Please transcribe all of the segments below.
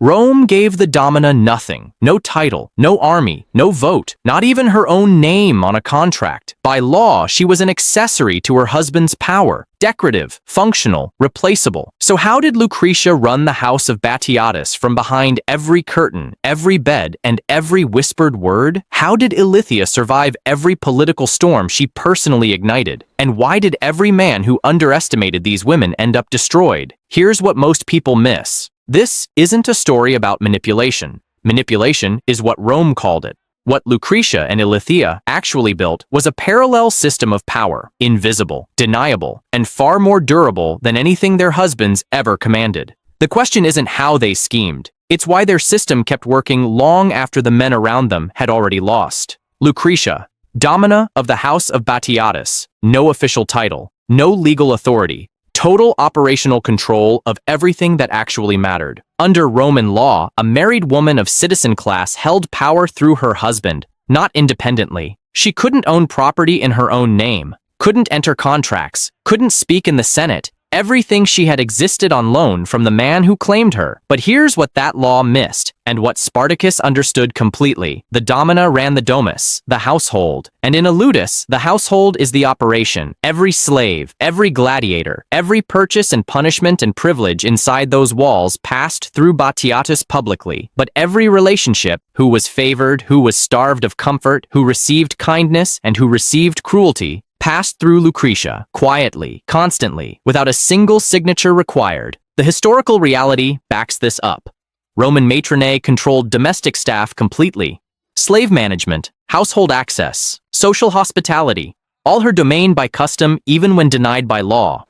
Rome gave the Domina nothing, no title, no army, no vote, not even her own name on a contract. By law, she was an accessory to her husband's power, decorative, functional, replaceable. So how did Lucretia run the house of Batiatus from behind every curtain, every bed, and every whispered word? How did Ilithyia survive every political storm she personally ignited? And why did every man who underestimated these women end up destroyed? Here's what most people miss. This isn't a story about manipulation. Manipulation is what Rome called it. What Lucretia and Ilithyia actually built was a parallel system of power, invisible, deniable, and far more durable than anything their husbands ever commanded. The question isn't how they schemed. It's why their system kept working long after the men around them had already lost. Lucretia, Domina of the House of Batiatus, no official title, no legal authority, total operational control of everything that actually mattered. Under Roman law, a married woman of citizen class held power through her husband, not independently. She couldn't own property in her own name, couldn't enter contracts, couldn't speak in the Senate. Everything she had existed on loan from the man who claimed her. But here's what that law missed, and what Spartacus understood completely. The Domina ran the domus, the household, and in a ludus, the household is the operation. Every slave, every gladiator, every purchase and punishment and privilege inside those walls passed through Batiatus publicly. But every relationship, who was favored, who was starved of comfort, who received kindness, and who received cruelty, passed through Lucretia, quietly, constantly, without a single signature required. The historical reality backs this up. Roman matronae controlled domestic staff completely. Slave management, household access, social hospitality, all her domain by custom even when denied by law.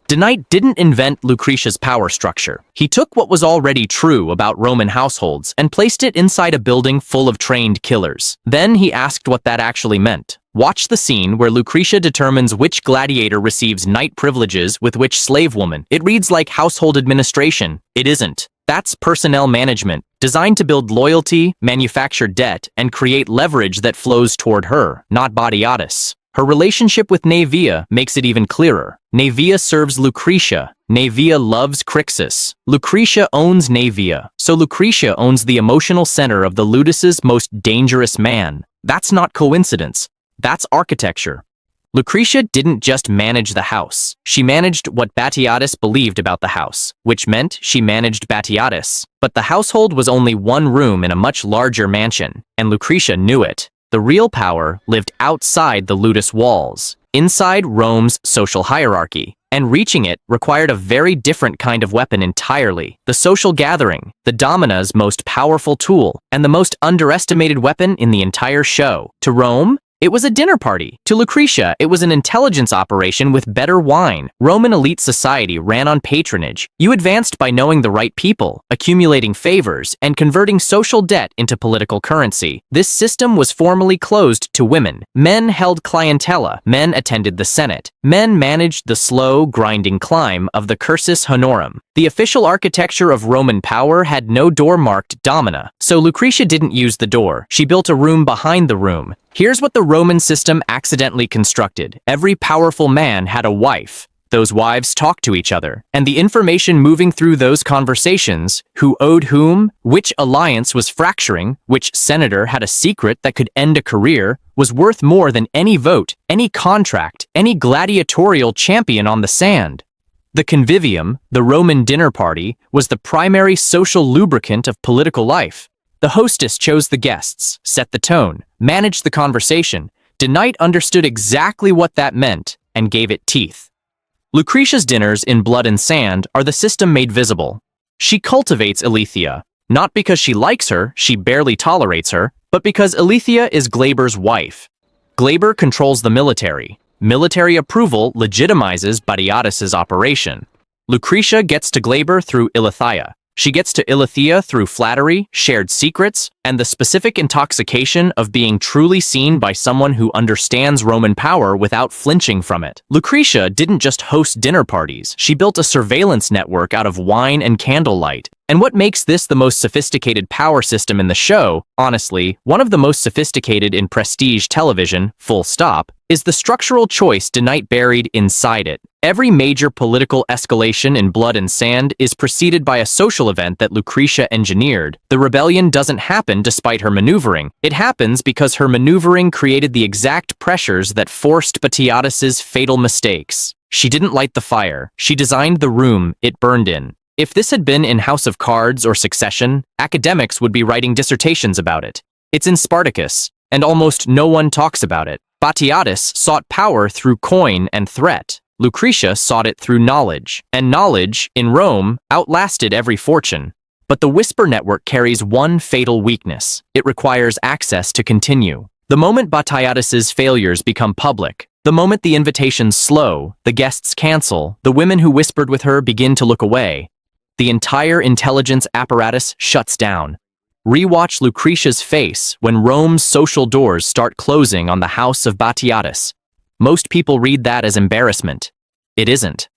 Denied didn't invent Lucretia's power structure. He took what was already true about Roman households and placed it inside a building full of trained killers. Then he asked what that actually meant. Watch the scene where Lucretia determines which gladiator receives knight privileges with which slave woman. It reads like household administration. It isn't. That's personnel management, designed to build loyalty, manufacture debt, and create leverage that flows toward her, not Batiatus. Her relationship with Naevia makes it even clearer. Naevia serves Lucretia. Naevia loves Crixus. Lucretia owns Naevia, so Lucretia owns the emotional center of the ludus's most dangerous man. That's not coincidence. That's architecture. Lucretia didn't just manage the house. She managed what Batiatus believed about the house, which meant she managed Batiatus. But the household was only one room in a much larger mansion, and Lucretia knew it. The real power lived outside the ludus walls, inside Rome's social hierarchy, and reaching it required a very different kind of weapon entirely. The social gathering, the Domina's most powerful tool, and the most underestimated weapon in the entire show. To Rome, it was a dinner party. To Lucretia, it was an intelligence operation with better wine. Roman elite society ran on patronage. You advanced by knowing the right people, accumulating favors, and converting social debt into political currency. This system was formally closed to women. Men held clientela. Men attended the Senate. Men managed the slow, grinding climb of the cursus honorum. The official architecture of Roman power had no door marked Domina, so Lucretia didn't use the door. She built a room behind the room. Here's what the Roman system accidentally constructed. Every powerful man had a wife. Those wives talked to each other, and the information moving through those conversations, who owed whom, which alliance was fracturing, which senator had a secret that could end a career, was worth more than any vote, any contract, any gladiatorial champion on the sand. The convivium, the Roman dinner party, was the primary social lubricant of political life. The hostess chose the guests, set the tone, managed the conversation. The knight understood exactly what that meant and gave it teeth. Lucretia's dinners in Blood and Sand are the system made visible. She cultivates Ilithyia, not because she likes her, she barely tolerates her, but because Ilithyia is Glaber's wife. Glaber controls the military. Military approval legitimizes Batiatus's operation. Lucretia gets to Glaber through Ilithyia. She gets to Ilithyia through flattery, shared secrets, and the specific intoxication of being truly seen by someone who understands Roman power without flinching from it. Lucretia didn't just host dinner parties. She built a surveillance network out of wine and candlelight. And what makes this the most sophisticated power system in the show, honestly, one of the most sophisticated in prestige television, full stop, is the structural choice Denite buried inside it. Every major political escalation in Blood and Sand is preceded by a social event that Lucretia engineered. The rebellion doesn't happen despite her maneuvering. It happens because her maneuvering created the exact pressures that forced Batiatus's fatal mistakes. She didn't light the fire. She designed the room it burned in. If this had been in House of Cards or Succession, academics would be writing dissertations about it. It's in Spartacus, and almost no one talks about it. Batiatus sought power through coin and threat. Lucretia sought it through knowledge, and knowledge, in Rome, outlasted every fortune. But the Whisper Network carries one fatal weakness. It requires access to continue. The moment Batiatus's failures become public, the moment the invitations slow, the guests cancel, the women who whispered with her begin to look away, the entire intelligence apparatus shuts down. Rewatch Lucretia's face when Rome's social doors start closing on the house of Batiatus. Most people read that as embarrassment. It isn't.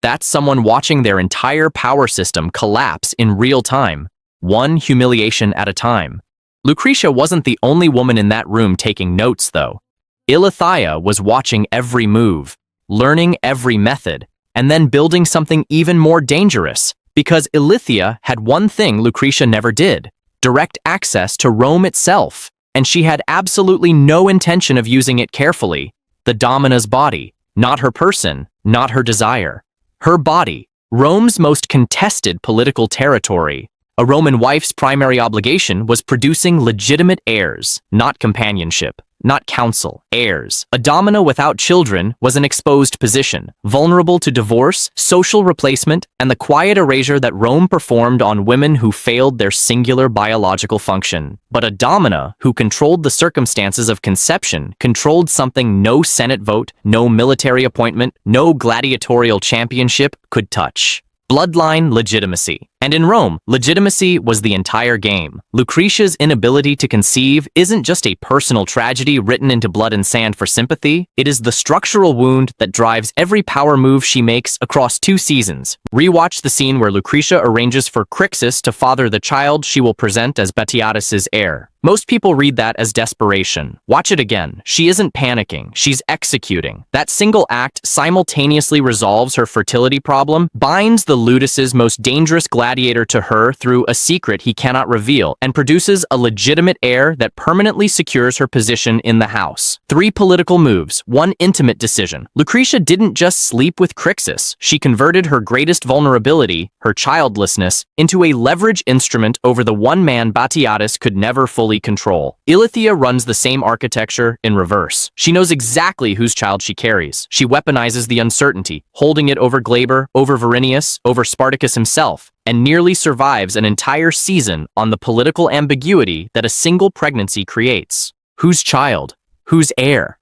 That's someone watching their entire power system collapse in real time, one humiliation at a time. Lucretia wasn't the only woman in that room taking notes, though. Ilithyia was watching every move, learning every method, and then building something even more dangerous. Because Ilithyia had one thing Lucretia never did: direct access to Rome itself, and she had absolutely no intention of using it carefully. The Domina's body, not her person, not her desire. Her body, Rome's most contested political territory. A Roman wife's primary obligation was producing legitimate heirs, not companionship, not counsel, heirs. A domina without children was an exposed position, vulnerable to divorce, social replacement, and the quiet erasure that Rome performed on women who failed their singular biological function. But a domina who controlled the circumstances of conception controlled something no Senate vote, no military appointment, no gladiatorial championship could touch: bloodline legitimacy. And in Rome, legitimacy was the entire game. Lucretia's inability to conceive isn't just a personal tragedy written into Blood and Sand for sympathy. It is the structural wound that drives every power move she makes across 2 seasons. Rewatch the scene where Lucretia arranges for Crixus to father the child she will present as Batiatus's heir. Most people read that as desperation. Watch it again. She isn't panicking. She's executing. That single act simultaneously resolves her fertility problem, binds the ludus's most dangerous gladiator to her through a secret he cannot reveal, and produces a legitimate heir that permanently secures her position in the house. 3 political moves, 1 intimate decision. Lucretia didn't just sleep with Crixus. She converted her greatest vulnerability, her childlessness, into a leverage instrument over the one man Batiatus could never fully control. Ilithyia runs the same architecture in reverse. She knows exactly whose child she carries. She weaponizes the uncertainty, holding it over Glaber, over Verinius, over Spartacus himself, and nearly survives an entire season on the political ambiguity that a single pregnancy creates. Whose child? Whose heir?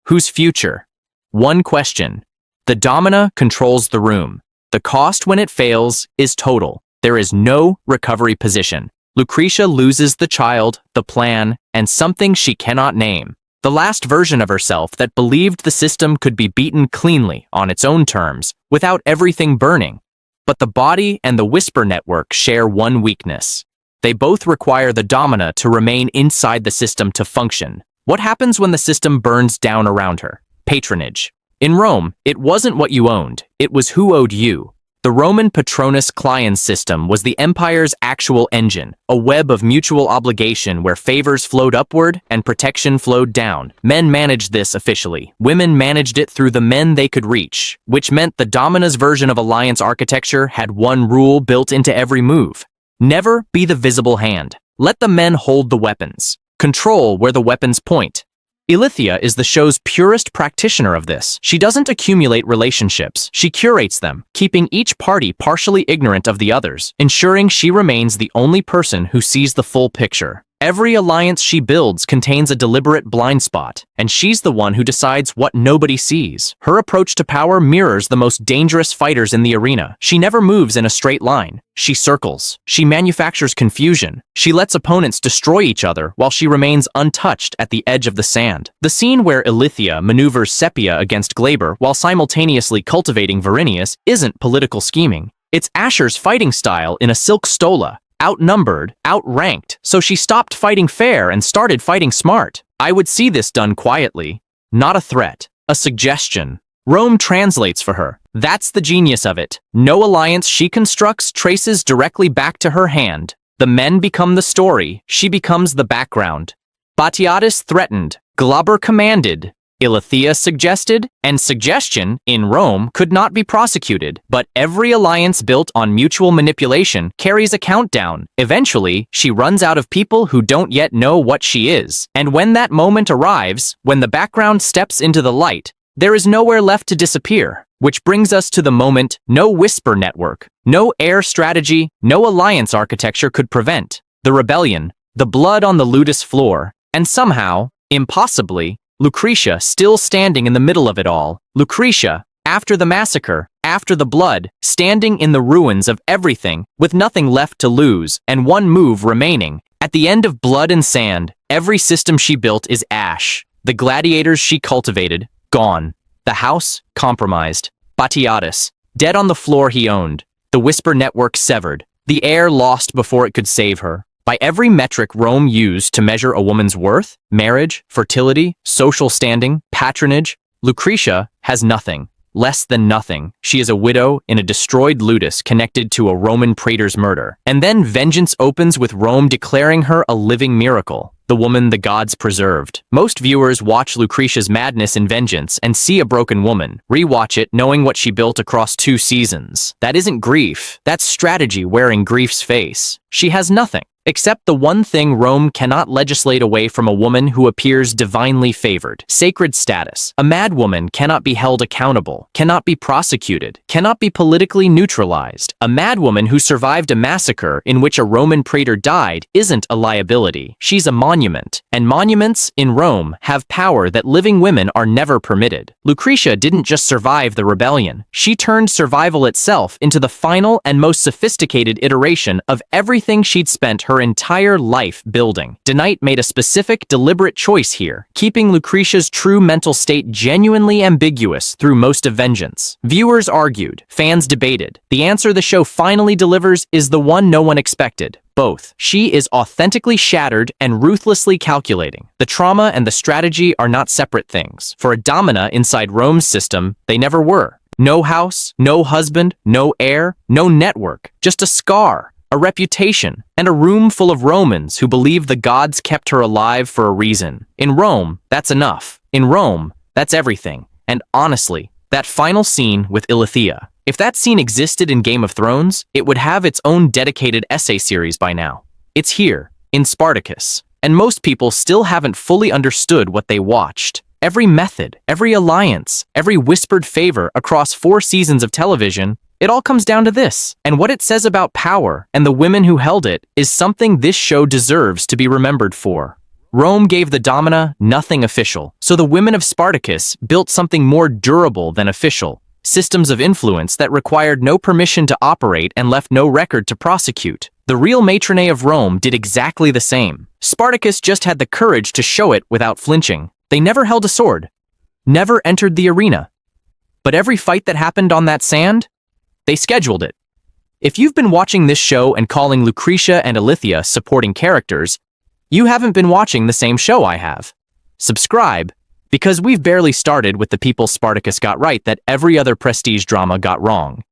Whose future? One question. The domina controls the room. The cost when it fails is total. There is no recovery position. Lucretia loses the child, the plan, and something she cannot name. The last version of herself that believed the system could be beaten cleanly on its own terms, without everything burning. But the body and the Whisper Network share one weakness. They both require the domina to remain inside the system to function. What happens when the system burns down around her? Patronage. In Rome, it wasn't what you owned, it was who owed you. The Roman patronus cliens system was the empire's actual engine, a web of mutual obligation where favors flowed upward and protection flowed down. Men managed this officially. Women managed it through the men they could reach, which meant the domina's version of alliance architecture had one rule built into every move. Never be the visible hand. Let the men hold the weapons. Control where the weapons point. Ilithyia is the show's purest practitioner of this. She doesn't accumulate relationships. She curates them, keeping each party partially ignorant of the others, ensuring she remains the only person who sees the full picture. Every alliance she builds contains a deliberate blind spot, and she's the one who decides what nobody sees. Her approach to power mirrors the most dangerous fighters in the arena. She never moves in a straight line. She circles. She manufactures confusion. She lets opponents destroy each other while she remains untouched at the edge of the sand. The scene where Ilithyia maneuvers Sepia against Glaber while simultaneously cultivating Verinius isn't political scheming. It's Asher's fighting style in a silk stola, outnumbered, outranked, so she stopped fighting fair and started fighting smart. I would see this done quietly, not a threat, a suggestion. Rome translates for her. That's the genius of it. No alliance she constructs traces directly back to her hand. The men become the story, she becomes the background. Batiatus threatened, Glauber commanded, Ilithyia suggested, and suggestion, in Rome, could not be prosecuted, but every alliance built on mutual manipulation carries a countdown. Eventually, she runs out of people who don't yet know what she is. And when that moment arrives, when the background steps into the light, there is nowhere left to disappear. Which brings us to the moment no whisper network, no air strategy, no alliance architecture could prevent. The rebellion, the blood on the ludus floor, and somehow, impossibly, Lucretia still standing in the middle of it all. Lucretia, after the massacre, after the blood, standing in the ruins of everything, with nothing left to lose, and one move remaining. At the end of blood and sand, every system she built is ash. The gladiators she cultivated, gone. The house, compromised. Batiatus, dead on the floor he owned. The whisper network severed. The air lost before it could save her. By every metric Rome used to measure a woman's worth, marriage, fertility, social standing, patronage, Lucretia has nothing. Less than nothing. She is a widow in a destroyed ludus connected to a Roman praetor's murder. And then vengeance opens with Rome declaring her a living miracle. The woman the gods preserved. Most viewers watch Lucretia's madness in vengeance and see a broken woman, rewatch it knowing what she built across 2 seasons. That isn't grief. That's strategy wearing grief's face. She has nothing. Except the one thing Rome cannot legislate away from a woman who appears divinely favored. Sacred status. A mad woman cannot be held accountable, cannot be prosecuted, cannot be politically neutralized. A mad woman who survived a massacre in which a Roman praetor died isn't a liability. She's a monument. And monuments, in Rome, have power that living women are never permitted. Lucretia didn't just survive the rebellion. She turned survival itself into the final and most sophisticated iteration of everything she'd spent her entire life building. DeKnight made a specific, deliberate choice here, keeping Lucretia's true mental state genuinely ambiguous through most of Vengeance. Viewers argued, fans debated. The answer the show finally delivers is the one no one expected. Both. She is authentically shattered and ruthlessly calculating. The trauma and the strategy are not separate things. For a Domina inside Rome's system, they never were. No house, no husband, no heir, no network, just a scar, a reputation, and a room full of Romans who believe the gods kept her alive for a reason. In Rome, that's enough. In Rome, that's everything. And honestly, that final scene with Ilithyia. If that scene existed in Game of Thrones, it would have its own dedicated essay series by now. It's here, in Spartacus. And most people still haven't fully understood what they watched. Every method, every alliance, every whispered favor across 4 seasons of television, it all comes down to this. And what it says about power and the women who held it is something this show deserves to be remembered for. Rome gave the Domina nothing official, so the women of Spartacus built something more durable than official. Systems of influence that required no permission to operate and left no record to prosecute. The real matrone of Rome did exactly the same. Spartacus just had the courage to show it without flinching. They never held a sword, never entered the arena. But every fight that happened on that sand, they scheduled it. If you've been watching this show and calling Lucretia and Ilithyia supporting characters, you haven't been watching the same show I have. Subscribe, because we've barely started with the people Spartacus got right that every other prestige drama got wrong.